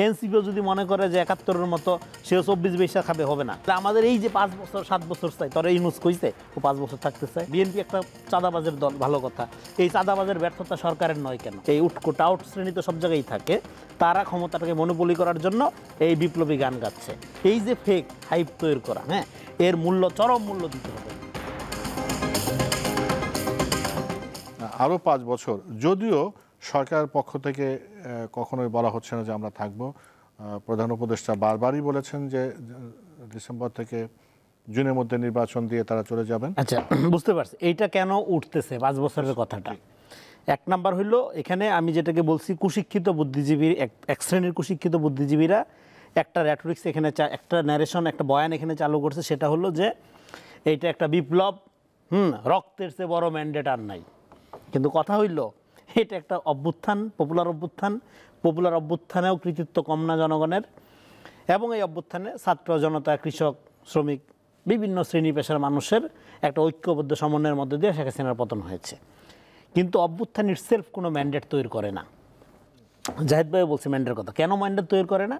এনসিপিও যদি মনে করে যে ৭১-এর মতো সেও ২৪-২২ খাবে, হবে না। আমাদের এই যে ৫ বছর ৭ বছর চাই, তোরা ইউনুস কইছে ও ৫ বছর থাকতে চায়। বিএনপি একটা চাঁদাবাজের দল, ভালো কথা। এই চাঁদাবাজের ব্যর্থতা সরকারের নয় কেন? এই উটকো টাউট শ্রেণী তো সব জায়গায় থাকে। তারা ক্ষমতাটাকে মনোপলি করার জন্য এই বিপ্লবী গান গাচ্ছে। এই যে ফেক হাইপ তৈরি করা, হ্যাঁ, এর মূল্য, চরম মূল্য দিতে হবে। আরও ৫ বছর, যদিও সরকারের পক্ষ থেকে কখনোই বলা হচ্ছে না যে আমরা থাকব। প্রধান উপদেষ্টা বারবারই বলেছেন যে ডিসেম্বর থেকে জুনের মধ্যে নির্বাচন দিয়ে তারা চলে যাবেন। আচ্ছা, বুঝতে পারছি এইটা কেন উঠতেছে ৫ বছরের কথাটা। এক নাম্বার হইলো, এখানে আমি যেটাকে বলছি, কুশিক্ষিত বুদ্ধিজীবী, এক শ্রেণীর কুশিক্ষিত বুদ্ধিজীবীরা একটা র্যাটরিক্স এখানে, একটা ন্যারেশন, একটা বয়ান এখানে চালু করছে। সেটা হলো যে এইটা একটা বিপ্লব, রক্তের চেয়ে বড় ম্যান্ডেট আর নাই। কিন্তু কথা হইল এটা একটা অভ্যুত্থান, পপুলার অভ্যুত্থান। পপুলার অভ্যুত্থানেও কৃতিত্ব কম না জনগণের, এবং এই অভ্যুত্থানে ছাত্র জনতা, কৃষক, শ্রমিক, বিভিন্ন শ্রেণী পেশার মানুষের একটা ঐক্যবদ্ধ সমন্বয়ের মধ্যে দিয়ে শেখ হাসিনার পতন হয়েছে। কিন্তু অভ্যুত্থান ইটসেলফ কোনো ম্যান্ডেট তৈরি করে না। জাহিদ ভাই বলছে ম্যান্ডেটের কথা, কেন ম্যান্ডেট তৈরি করে না?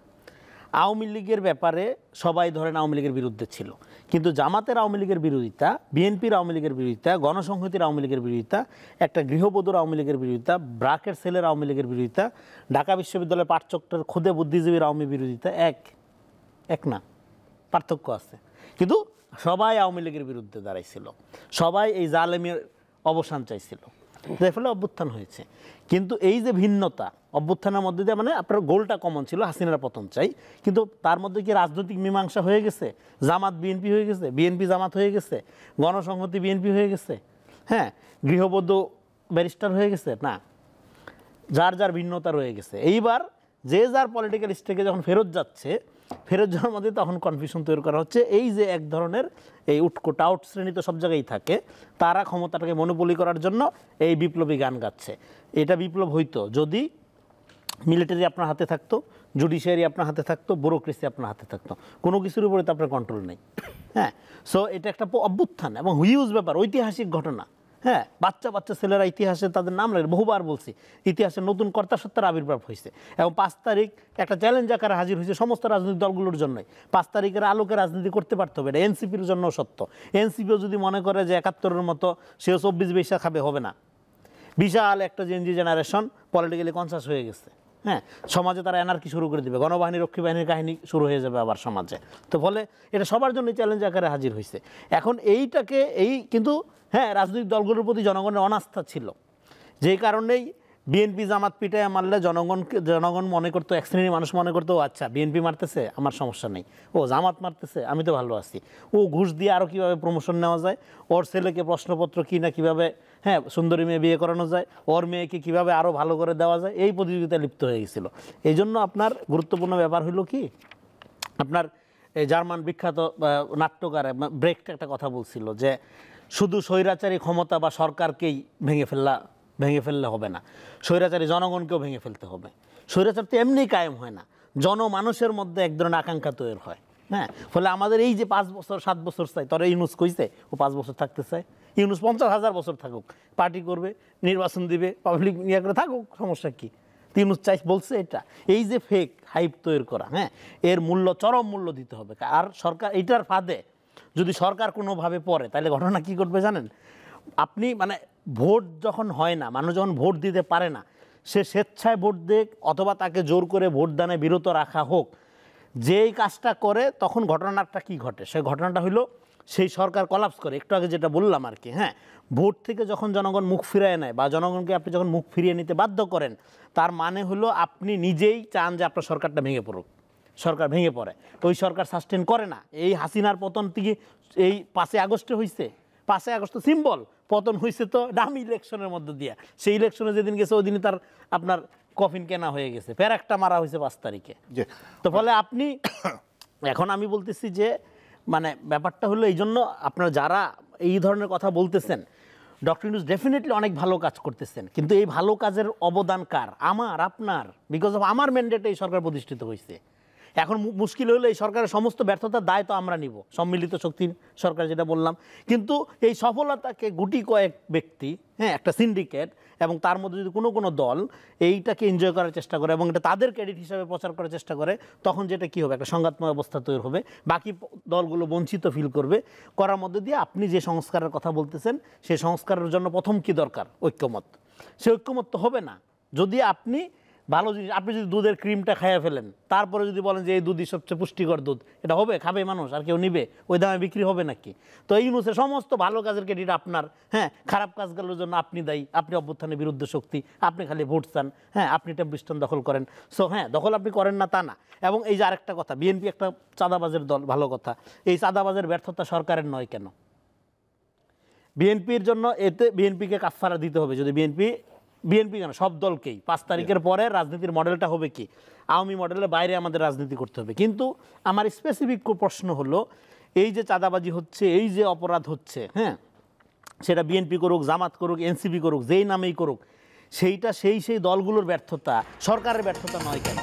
আওয়ামী লীগের ব্যাপারে সবাই ধরেন আওয়ামী লীগের বিরুদ্ধে ছিল, কিন্তু জামাতের আওয়ামী লীগের বিরোধিতা, বিএনপির আওয়ামী লীগের বিরোধিতা, গণসংহতির আওয়ামী লীগের বিরোধিতা, একটা গৃহবধূর আওয়ামী লীগের বিরোধিতা, ব্রাকের ছেলের আওয়ামী লীগের বিরোধিতা, ঢাকা বিশ্ববিদ্যালয়ের পাঠচক্রের খুদে বুদ্ধিজীবীর আওয়ামী বিরোধিতা এক না, পার্থক্য আছে। কিন্তু সবাই আওয়ামী লীগের বিরুদ্ধে দাঁড়াইছিল, সবাই এই জালেমের অবসান চাইছিল, যার ফলে অভ্যুত্থান হয়েছে। কিন্তু এই যে ভিন্নতা অভ্যুত্থানের মধ্যে দিয়ে, মানে আপনার গোলটা কমন ছিল, হাসিনার পতন চাই, কিন্তু তার মধ্যে কি রাজনৈতিক মীমাংসা হয়ে গেছে? জামাত বিএনপি হয়ে গেছে, বিএনপি জামাত হয়ে গেছে, গণসংহতি বিএনপি হয়ে গেছে, হ্যাঁ, গৃহবধূ ব্যারিস্টার হয়ে গেছে না, যার যার ভিন্নতা রয়ে গেছে। এইবার যে যার পলিটিক্যাল স্টেকে যখন ফেরত যাচ্ছে, ফেরত যাওয়ার মধ্যে তখন কনফিউশন তৈরি করা হচ্ছে। এই যে এক ধরনের এই উটকো টাউট শ্রেণী তো সব জায়গায় থাকে, তারা ক্ষমতাটাকে মনোপলি করার জন্য এই বিপ্লবী গান গাচ্ছে। এটা বিপ্লব হইতো যদি মিলিটারি আপনার হাতে থাকতো, জুডিশিয়ারি আপনার হাতে থাকতো, ব্যুরোক্রেসি আপনার হাতে থাকতো। কোনো কিছুর উপরে তো আপনার কন্ট্রোল নেই, হ্যাঁ। সো এটা একটা অভ্যুত্থান এবং হিউজ ব্যাপার, ঐতিহাসিক ঘটনা, হ্যাঁ। বাচ্চা বাচ্চা ছেলেরা ইতিহাসে তাদের নাম লাগে, বহুবার বলছি, ইতিহাসে নতুন কর্তাসত্তার আবির্ভাব হয়েছে। এবং ৫ তারিখ একটা চ্যালেঞ্জ আকারে হাজির হয়েছে সমস্ত রাজনৈতিক দলগুলোর জন্যই। ৫ তারিখের আলোকে রাজনীতি করতে পারতে হবে, এটা এনসিপির জন্য সত্য। এনসিপিও যদি মনে করে যে ৭১-এর মতো সেও ২৪-২২ খাবে, হবে না। বিশাল একটা জেনজি জেনারেশন পলিটিক্যালি কনসাস হয়ে গেছে, হ্যাঁ। সমাজে তারা এনার্কি শুরু করে দেবে, গণবাহিনী রক্ষী বাহিনীর কাহিনী শুরু হয়ে যাবে আবার সমাজে। তো ফলে এটা সবার জন্য চ্যালেঞ্জ আকারে হাজির হয়েছে। এখন এইটাকে কিন্তু হ্যাঁ, রাজনৈতিক দলগুলোর প্রতি জনগণের অনাস্থা ছিল, যেই কারণেই বিএনপি জামাত পিটায় মারলে জনগণ মনে করতো, এক শ্রেণীর মানুষ মনে করতো, আচ্ছা বিএনপি মারতেছে আমার সমস্যা নেই, ও জামাত মারতেছে আমি তো ভালো আছি, ও ঘুষ দিয়ে আরও কীভাবে প্রমোশন নেওয়া যায়, ওর ছেলেকে প্রশ্নপত্র কিনা কীভাবে, হ্যাঁ, সুন্দরী মেয়ে বিয়ে করানো যায়, ওর মেয়েকে কীভাবে আরও ভালো করে দেওয়া যায়, এই প্রতিযোগিতায় লিপ্ত হয়ে গেছিল। এই জন্য আপনার গুরুত্বপূর্ণ ব্যাপার হলো কি, আপনার এই জার্মান বিখ্যাত নাট্যকার ব্রেক্ট একটা কথা বলছিল যে শুধু স্বৈরাচারী ক্ষমতা বা সরকারকেই ভেঙে ফেললে হবে না, স্বৈরাচারী জনগণকেও ভেঙে ফেলতে হবে। স্বৈরাচার তো এমনি কায়েম হয় না, জনমানুষের মধ্যে এক ধরনের আকাঙ্ক্ষা তৈরি হয়, হ্যাঁ। ফলে আমাদের এই যে ৫ বছর ৭ বছর চাই, তোরা ইউনুস কইছে ও ৫ বছর থাকতে চায়। ইউনুস ৫০,০০০ বছর থাকুক, পার্টি করবে, নির্বাচন দিবে, পাবলিক ইয়ে করে থাকুক, সমস্যা কী? ইউনুস চাই বলছে এটা। এই যে ফেক হাইপ তৈরি করা, হ্যাঁ, এর মূল্য, চরম মূল্য দিতে হবে। আর সরকার এইটার ফাঁদে যদি সরকার কোনোভাবে পড়ে, তাহলে ঘটনা কী করবে জানেন? আপনি মানে ভোট যখন হয় না, মানুষ যখন ভোট দিতে পারে না, সে স্বেচ্ছায় ভোট দেখ অথবা তাকে জোর করে ভোটদানে বিরত রাখা হোক, যেই কাজটা করে তখন ঘটনাটা কি ঘটে? সেই ঘটনাটা হলো সেই সরকার কলাপস করে। একটু আগে যেটা বললাম আর কি, হ্যাঁ, ভোট থেকে যখন জনগণ মুখ ফিরিয়ে নেয় বা জনগণকে আপনি যখন মুখ ফিরিয়ে নিতে বাধ্য করেন, তার মানে হলো আপনি নিজেই চান যে আপনার সরকারটা ভেঙে পড়ুক। সরকার ভেঙে পড়ে, ওই সরকার সাস্টেন করে না। এই হাসিনার পতন থেকে এই ৫ই আগস্টে হয়েছে, ৫ই আগস্ট সিম্বল, পতন হয়েছে তো ডামি ইলেকশনের মধ্যে দিয়ে। সেই ইলেকশনে যেদিন গেছে ওই দিনই তার আপনার কফিন কেনা হয়ে গেছে, প্যারাকটা মারা হয়েছে ৫ তারিখে। তো ফলে আপনি এখন আমি বলতেছি যে মানে ব্যাপারটা হলো এই জন্য আপনারা যারা এই ধরনের কথা বলতেছেন, ডক্টর ইউনূস ডেফিনেটলি অনেক ভালো কাজ করতেছেন, কিন্তু এই ভালো কাজের অবদান কার? আমার, আপনার। বিকজ অফ আমার ম্যান্ডেটে এই সরকার প্রতিষ্ঠিত হয়েছে। এখন মুশকিল হলো এই সরকারের সমস্ত ব্যর্থতার দায় তো আমরা নিব, সম্মিলিত শক্তি সরকার যেটা বললাম, কিন্তু এই সফলতাকে গুটি কয়েক ব্যক্তি, হ্যাঁ, একটা সিন্ডিকেট এবং তার মধ্যে যদি কোনো দল এইটাকে এনজয় করার চেষ্টা করে এবং এটা তাদের ক্রেডিট হিসাবে প্রচার করার চেষ্টা করে, তখন যেটা কী হবে, একটা সংঘাতময় অবস্থা তৈরি হবে, বাকি দলগুলো বঞ্চিত ফিল করবে। করার মধ্যে দিয়ে আপনি যে সংস্কারের কথা বলতেছেন সেই সংস্কারের জন্য প্রথম কি দরকার? ঐক্যমত। সে ঐক্যমত তো হবে না যদি আপনি ভালো জিনিস, আপনি যদি দুধের ক্রিমটা খাইয়ে ফেলেন, তারপরে যদি বলেন যে এই দুধই সবচেয়ে পুষ্টিকর দুধ, এটা হবে? খাবে মানুষ? আর কেউ নিবে? ওই দামে বিক্রি হবে নাকি? তো এই ইউনূসের সমস্ত ভালো কাজের ক্রেডিট আপনার, হ্যাঁ, খারাপ কাজগুলোর জন্য আপনি দায়ী, আপনি অভ্যুত্থানের বিরুদ্ধে শক্তি, আপনি খালি ভোট চান, হ্যাঁ, আপনি টেম্পিস্টন দখল করেন। সো হ্যাঁ, দখল আপনি করেন না তা না। এবং এই যে আরেকটা কথা, বিএনপি একটা চাঁদাবাজের দল, ভালো কথা, এই চাঁদাবাজের ব্যর্থতা সরকারের নয় কেন? বিএনপির জন্য এতে বিএনপিকে কাফফারা দিতে হবে। যদি বিএনপি কেন, সব দলকেই 5 তারিখের পরে রাজনীতির মডেলটা হবে কি, আওয়ামী মডেলের বাইরে আমাদের রাজনীতি করতে হবে। কিন্তু আমার স্পেসিফিক প্রশ্ন হলো, এই যে চাঁদাবাজি হচ্ছে, এই যে অপরাধ হচ্ছে, হ্যাঁ, সেটা বিএনপি করুক, জামাত করুক, এনসিপি করুক, যেই নামেই করুক, সেইটা সেই দলগুলোর ব্যর্থতা, সরকারের ব্যর্থতা নয় কেন?